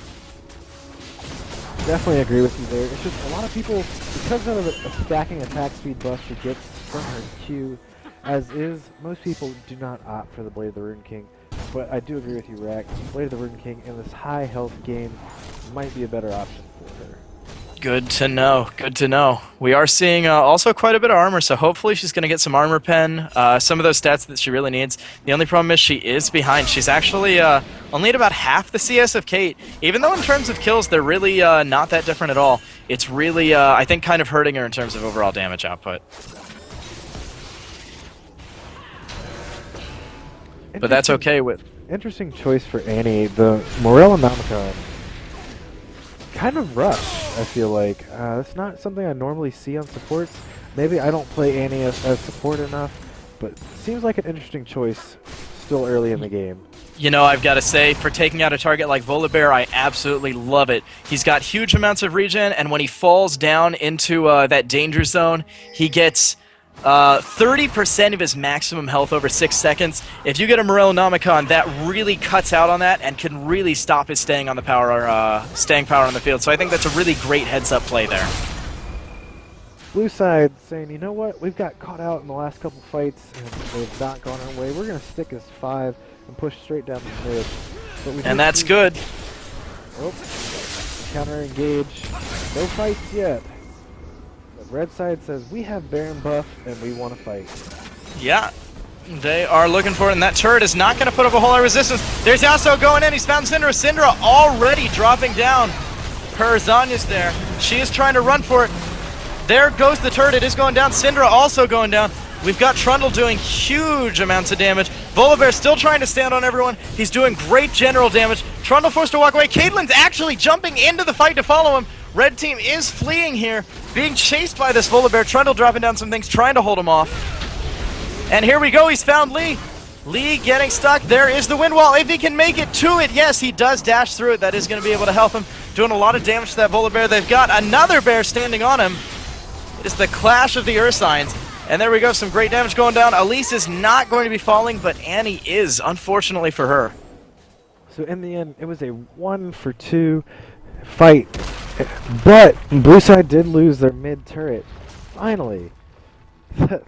Definitely agree with you there. It's just a lot of people, because of the stacking attack speed buff she gets from her Q, as is, most people do not opt for the Blade of the Ruined King, but I do agree with you, Rack. Blade of the Ruined King in this high health game might be a better option for her. Good to know. Good to know. We are seeing also quite a bit of armor, so hopefully she's going to get some armor pen, some of those stats that she really needs. The only problem is she is behind. She's actually only at about half the CS of Kate, even though in terms of kills they're really not that different at all. It's really, I think, kind of hurting her in terms of overall damage output. But that's okay with... Interesting choice for Annie. The Morella Nomicon kind of rushed, I feel like. It's not something I normally see on supports. Maybe I don't play Annie as support enough, but seems like an interesting choice still early in the game. You know, I've got to say, for taking out a target like Volibear, I absolutely love it. He's got huge amounts of regen, and when he falls down into that danger zone, he gets 30% of his maximum health over 6 seconds. If you get a Morello Nomicon, that really cuts out on that and can really stop his staying power on the field. So I think that's a really great heads-up play there. Blue side saying, you know what, we've got caught out in the last couple fights and they've not gone our way. We're going to stick as 5 and push straight down the mid. And that's good. Oh, counter engage. No fights yet. Red side says, we have Baron buff, and we want to fight. Yeah, they are looking for it, and that turret is not going to put up a whole lot of resistance. There's Yasuo going in. He's found Syndra. Syndra already dropping down. Her Zanya's there. She is trying to run for it. There goes the turret. It is going down. Syndra also going down. We've got Trundle doing huge amounts of damage. Volibear still trying to stand on everyone. He's doing great general damage. Trundle forced to walk away. Caitlyn's actually jumping into the fight to follow him. Red team is fleeing here, being chased by this Volibear. Trundle dropping down some things, trying to hold him off. And here we go, he's found Lee. Lee getting stuck. There is the wind wall. If he can make it to it, yes, he does dash through it. That is going to be able to help him. Doing a lot of damage to that Volibear. They've got another bear standing on him. It is the clash of the Earth Signs. And there we go, some great damage going down. Elise is not going to be falling, but Annie is, unfortunately for her. So in the end, it was a 1 for 2 fight. But blue side did lose their mid turret. Finally.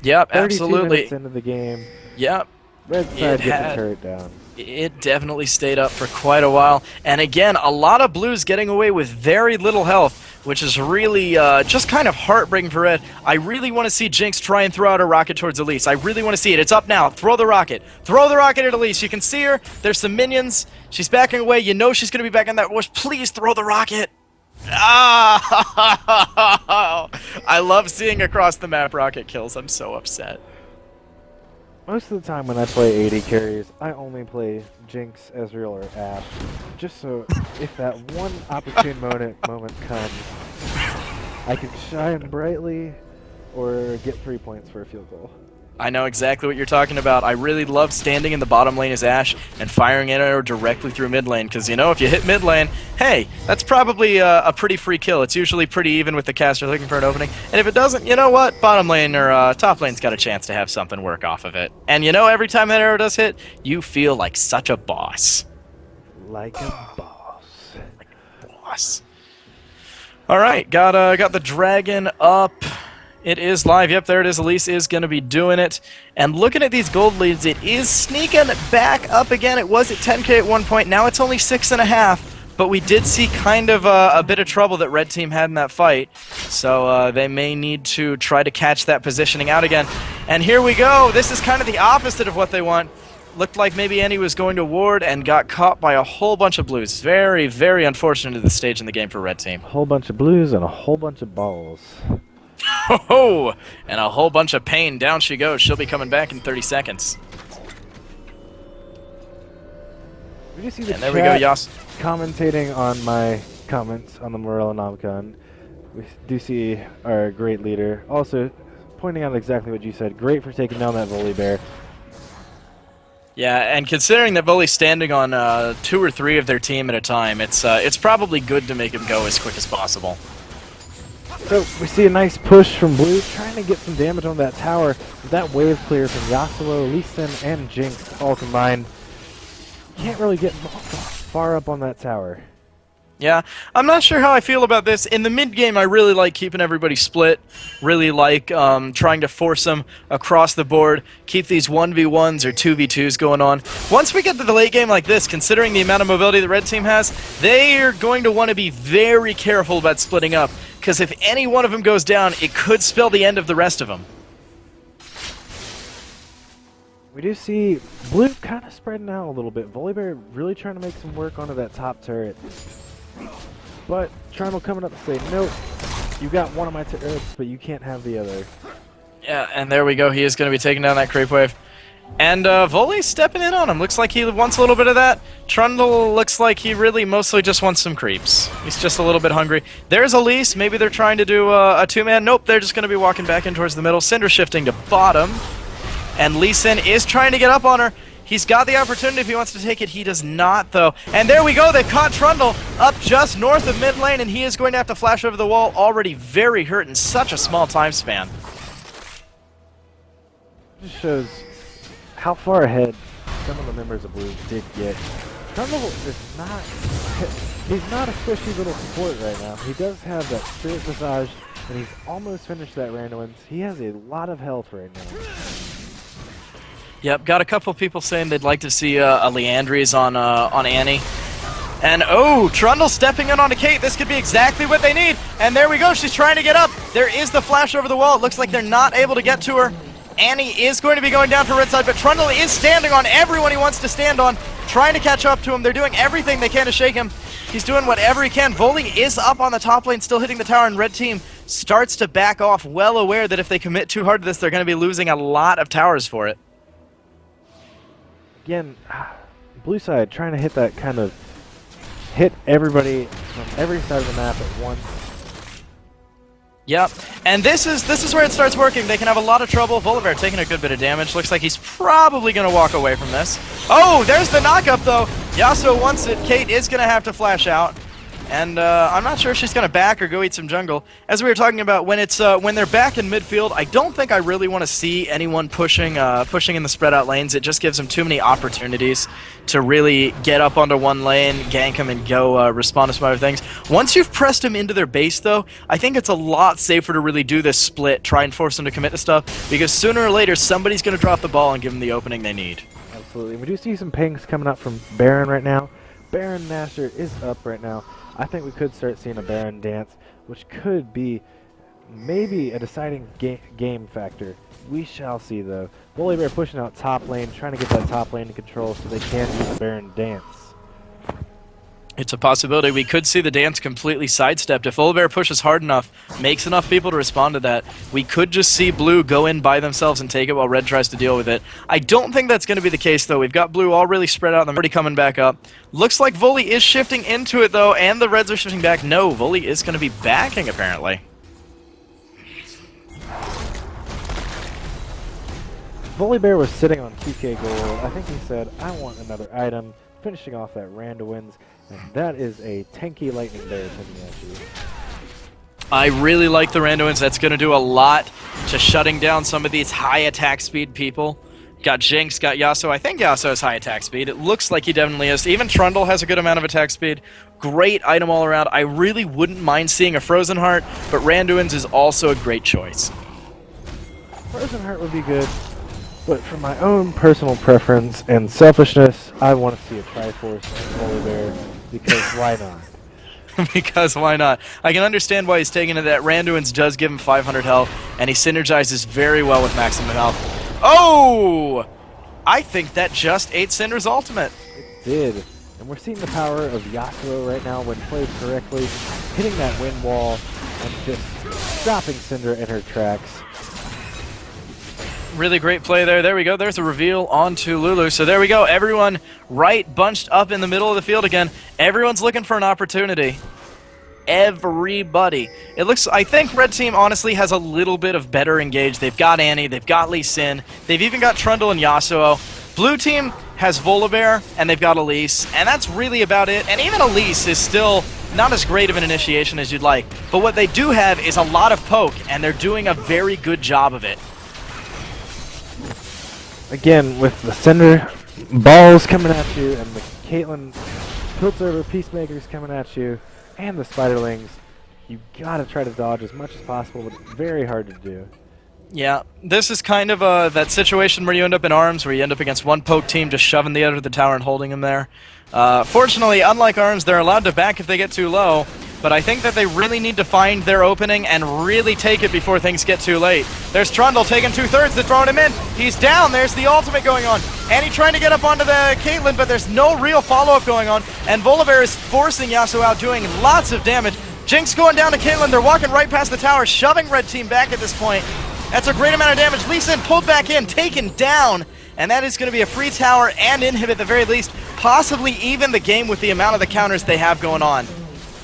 Yep, 32 absolutely. minutes into the game. Yep. Red side gets the turret down. It definitely stayed up for quite a while. And again, a lot of blues getting away with very little health, which is really just kind of heartbreaking for Red. I really want to see Jinx try and throw out a rocket towards Elise. I really want to see it. It's up now. Throw the rocket. Throw the rocket at Elise. You can see her. There's some minions. She's backing away. You know she's going to be back in that bush. Please throw the rocket. Ah! I love seeing across the map rocket kills. I'm so upset. Most of the time when I play AD carries, I only play Jinx, Ezreal, or Ashe, just so if that one opportune moment comes, I can shine brightly or get 3 points for a field goal. I know exactly what you're talking about. I really love standing in the bottom lane as Ashe and firing at her directly through mid lane, because, you know, if you hit mid lane, hey, that's probably a pretty free kill. It's usually pretty even with the caster looking for an opening. And if it doesn't, you know what? Bottom lane or top lane's got a chance to have something work off of it. And, you know, every time that arrow does hit, you feel like such a boss. Like a boss. Like a boss. All right, got the dragon up. It is live. Yep, there it is. Elise is going to be doing it. And looking at these gold leads, it is sneaking back up again. It was at 10k at one point. Now it's only 6.5. But we did see kind of a bit of trouble that Red Team had in that fight. So they may need to try to catch that positioning out again. And here we go. This is kind of the opposite of what they want. Looked like maybe Annie was going to ward and got caught by a whole bunch of blues. Very, very unfortunate at this stage in the game for Red Team. A whole bunch of blues and a whole bunch of balls. Oh, and a whole bunch of pain. Down she goes. She'll be coming back in 30 seconds. We just see the and there we go, Yas. Commentating on my comments on the Morellonomicon. We do see our great leader also pointing out exactly what you said. Great for taking down that Volibear. Yeah, and considering that Voli's standing on 2 or 3 of their team at a time, it's probably good to make him go as quick as possible. So we see a nice push from Blue, trying to get some damage on that tower. With that wave clear from Yasuo, Lee Sin, and Jinx all combined, can't really get far up on that tower. Yeah, I'm not sure how I feel about this. In the mid-game, I really like keeping everybody split. Really like trying to force them across the board, keep these 1v1s or 2v2s going on. Once we get to the late game like this, considering the amount of mobility the Red Team has, they are going to want to be very careful about splitting up, because if any one of them goes down, it could spell the end of the rest of them. We do see Blue kind of spreading out a little bit. Volibear really trying to make some work onto that top turret. But Trundle coming up to say, nope, you got one of my turrets, but you can't have the other. Yeah, and there we go. He is going to be taking down that creep wave. And Voli's stepping in on him. Looks like he wants a little bit of that. Trundle looks like he really mostly just wants some creeps. He's just a little bit hungry. There's Elise. Maybe they're trying to do a two-man. Nope, they're just going to be walking back in towards the middle. Cinder shifting to bottom. And Lee Sin is trying to get up on her. He's got the opportunity if he wants to take it. He does not, though. And there we go. They've caught Trundle up just north of mid lane, and he is going to have to flash over the wall. Already very hurt in such a small time span. Just shows how far ahead some of the members of Blue did get. Trundle is not... He's not a squishy little support right now. He does have that Spirit Visage, and he's almost finished that Randuin's. He has a lot of health right now. Yep, got a couple people saying they'd like to see a Leandries on Annie. And oh, Trundle stepping in onto Kate. This could be exactly what they need. And there we go. She's trying to get up. There is the flash over the wall. It looks like they're not able to get to her. Annie is going to be going down for red side, but Trundle is standing on everyone he wants to stand on, trying to catch up to him. They're doing everything they can to shake him. He's doing whatever he can. Voli is up on the top lane, still hitting the tower, and red team starts to back off, well aware that if they commit too hard to this, they're going to be losing a lot of towers for it. Again, blue side trying to hit that kind of hit everybody from every side of the map at once. Yep, and this is where it starts working. They can have a lot of trouble. Volibear taking a good bit of damage. Looks like he's probably going to walk away from this. Oh, there's the knockup, though. Yasuo wants it. Kate is going to have to flash out. And I'm not sure if she's going to back or go eat some jungle. As we were talking about, when they're back in midfield, I don't think I really want to see anyone pushing in the spread out lanes. It just gives them too many opportunities to really get up onto one lane, gank them, and go respond to some other things. Once you've pressed them into their base, though, I think it's a lot safer to really do this split, try and force them to commit to stuff, because sooner or later somebody's going to drop the ball and give them the opening they need. Absolutely. We do see some pings coming up from Baron right now. Baron Nasher is up right now. I think we could start seeing a Baron dance, which could be maybe a deciding game factor. We shall see, though. Volibear pushing out top lane, trying to get that top lane to control so they can use the Baron dance. It's a possibility. We could see the dance completely sidestepped. If Volibear pushes hard enough, makes enough people to respond to that, we could just see Blue go in by themselves and take it while Red tries to deal with it. I don't think that's going to be the case, though. We've got Blue all really spread out, and they're already coming back up. Looks like Volley is shifting into it, though, and the Reds are shifting back. No, Volley is going to be backing, apparently. Volibear was sitting on 2k gold. I think he said, I want another item, finishing off that Randowins. And that is a tanky lightning bear coming at you. I really like the Randowins. That's going to do a lot to shutting down some of these high attack speed people. Got Jinx, got Yasuo. I think Yasuo has high attack speed. It looks like he definitely is. Even Trundle has a good amount of attack speed. Great item all around. I really wouldn't mind seeing a Frozen Heart, but Randowins is also a great choice. Frozen Heart would be good, but for my own personal preference and selfishness, I want to see a Triforce and Volibear. Because why not? Because why not? I can understand why he's taking it. That Randowins does give him 500 health, and he synergizes very well with maximum health. Oh! I think that just ate Syndra's ultimate. It did. And we're seeing the power of Yasuo right now when played correctly, hitting that wind wall and just stopping Syndra in her tracks. Really great play there. There we go. There's a reveal onto Lulu. So there we go. Everyone right bunched up in the middle of the field again. Everyone's looking for an opportunity. Everybody. It looks, I think Red Team honestly has a little bit of better engage. They've got Annie, they've got Lee Sin, they've even got Trundle and Yasuo. Blue Team has Volibear, and they've got Elise, and that's really about it. And even Elise is still not as great of an initiation as you'd like. But what they do have is a lot of poke, and they're doing a very good job of it. Again, with the Cinder balls coming at you and the Caitlyn Piltover Peacemakers coming at you and the Spiderlings, you gotta try to dodge as much as possible, but it's very hard to do. Yeah, this is kind of that situation where you end up in ARMS, where you end up against one poke team just shoving the other to the tower and holding them there. Fortunately, unlike ARMS, they're allowed to back if they get too low, but I think that they really need to find their opening and really take it before things get too late. There's Trundle taking 2/3, they're throwing him in. He's down, there's the ultimate going on. And he's trying to get up onto the Caitlyn, but there's no real follow-up going on. And Volibear is forcing Yasuo out, doing lots of damage. Jinx going down to Caitlyn, they're walking right past the tower, shoving Red Team back at this point. That's a great amount of damage. Lee Sin pulled back in, taken down, and that is going to be a free tower and inhib at the very least, possibly even the game with the amount of the counters they have going on.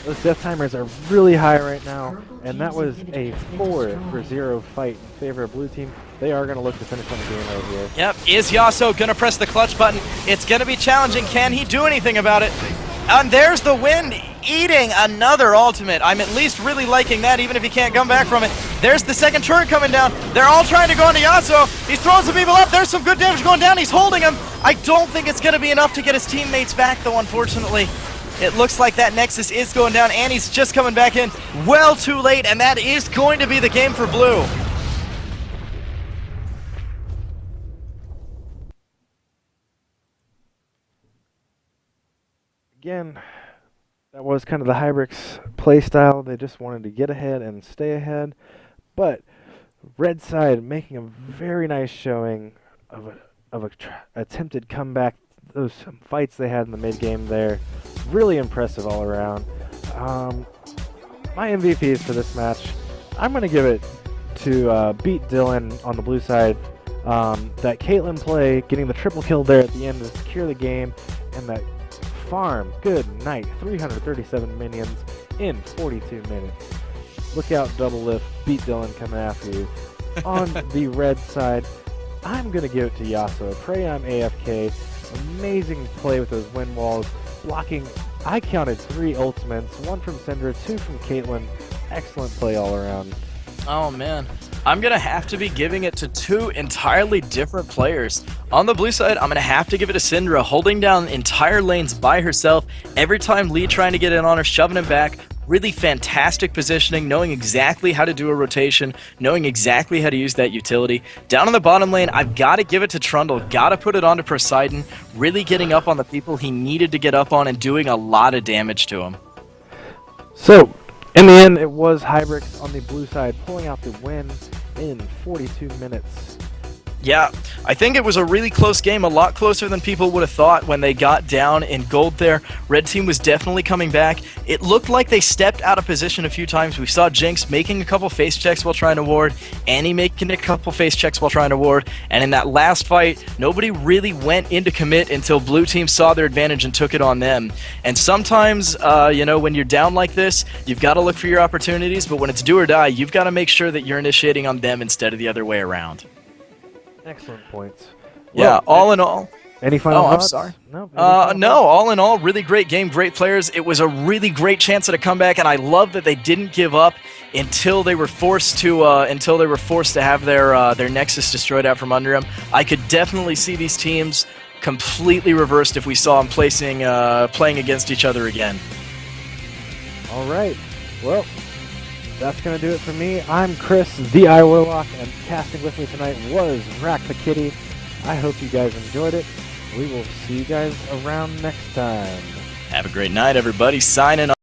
Those death timers are really high right now, and that was a 4-for-0 fight in favor of Blue Team. They are going to look to finish on the game right here. Yep, is Yasuo going to press the clutch button? It's going to be challenging. Can he do anything about it? And there's the wind eating another ultimate. I'm at least really liking that, even if he can't come back from it. There's the second turret coming down. They're all trying to go into Yasuo. He's throwing some people up. There's some good damage going down. He's holding him. I don't think it's going to be enough to get his teammates back, though, unfortunately. It looks like that Nexus is going down, and he's just coming back in well too late, and that is going to be the game for Blue. Again, that was kind of the Hybrix playstyle. They just wanted to get ahead and stay ahead. But Red side making a very nice showing of a attempted comeback. Those fights they had in the mid game there, really impressive all around. My MVPs for this match, I'm going to give it to Beat Dylan on the blue side. That Caitlyn play, getting the triple kill there at the end to secure the game, and that farm, good night, 337 minions in 42 minutes. Look out, double lift, Beat Dylan coming after you. On the red side, I'm going to give it to Yasuo. Pray I'm AFK. Amazing play with those wind walls, blocking I counted 3 ultimates, 1 from Syndra, 2 from Caitlyn. Excellent play all around. Oh man, I'm gonna have to be giving it to 2 entirely different players. On the blue side, I'm gonna have to give it to Syndra, holding down entire lanes by herself. Every time Lee trying to get in on her, shoving him back. Really fantastic positioning, knowing exactly how to do a rotation, knowing exactly how to use that utility. Down in the bottom lane, I've got to give it to Trundle, got to put it onto Poseidon, really getting up on the people he needed to get up on and doing a lot of damage to him. So, in the end, it was Hybrix on the blue side pulling out the win in 42 minutes. Yeah, I think it was a really close game, a lot closer than people would have thought when they got down in gold there. Red team was definitely coming back. It looked like they stepped out of position a few times. We saw Jinx making a couple face checks while trying to ward, Annie making a couple face checks while trying to ward, and in that last fight, nobody really went into commit until blue team saw their advantage and took it on them. And sometimes, you know, when you're down like this, you've got to look for your opportunities, but when it's do or die, you've got to make sure that you're initiating on them instead of the other way around. Excellent points. Yeah, all in all. Any final thoughts? I'm sorry. No, no, all in all, really great game, great players. It was a really great chance at a comeback, and I love that they didn't give up until they were forced to have their nexus destroyed out from under them. I could definitely see these teams completely reversed if we saw them playing against each other again. All right. Well, that's going to do it for me. I'm Chris, the iWarlock, and casting with me tonight was Rack the Kitty. I hope you guys enjoyed it. We will see you guys around next time. Have a great night, everybody. Signing off.